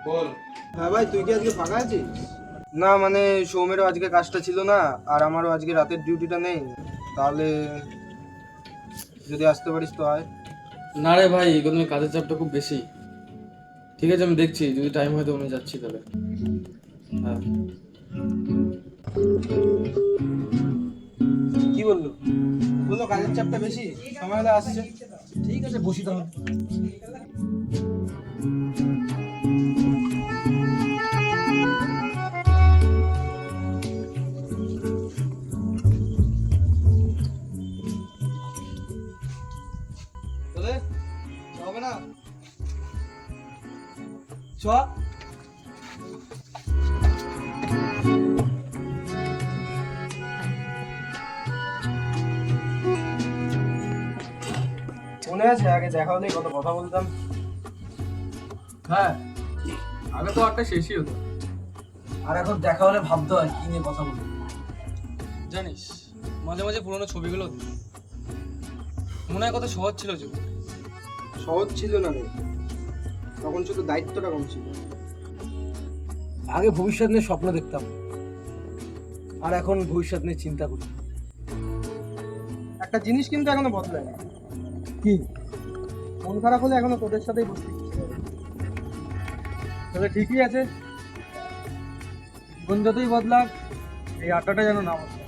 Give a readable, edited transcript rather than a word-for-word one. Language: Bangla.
বল। হ্যাঁ ভাই, তুই কি আজকে ফাঁকা আছিস? না মানে সৌমেরও আজকে কাজটা ছিল না, আর আমারও আজকে রাতের ডিউটিটা নেই, তাহলে যদি আসতে পারিস তো আয়। না রে ভাই, এগুলো কাজের চাপটা খুব বেশি। ঠিক আছে, আমি দেখছি, যদি টাইম হয় তো আমি যাচ্ছি তাহলে। হ্যাঁ। কি বললো? বললো কাজের চাপটা বেশি, সময় হলে আসছে। ঠিক আছে, বসি তাহলে। চলে হবে না চ। মনে আছে আগে দেখা হলেই কত কথা বলতাম? হ্যাঁ, আগে তো আটটা শেষই হতো। আর এখন দেখা হলে ভাবতে হয় কি নিয়ে কথা বলবো। জানিস, মাঝে মাঝে পুরোনো ছবিগুলো মনে হয় কত সহজ ছিল জীবন। সহজ ছিল না রে, তখন শুধু দায়িত্বটা কম ছিল। আগে ভবিষ্যৎ নিয়ে স্বপ্ন দেখতাম, আর এখন ভবিষ্যৎ নিয়ে চিন্তা করি। একটা জিনিস কিন্তু এখনো বদলায় না। কি? মন খারাপ হলে এখনো তোদের সাথেই বসতে ইচ্ছে করে। তবে ঠিকই আছে, জীবন যতই বদলাক এই আড্ডাটা যেন না বদলায়।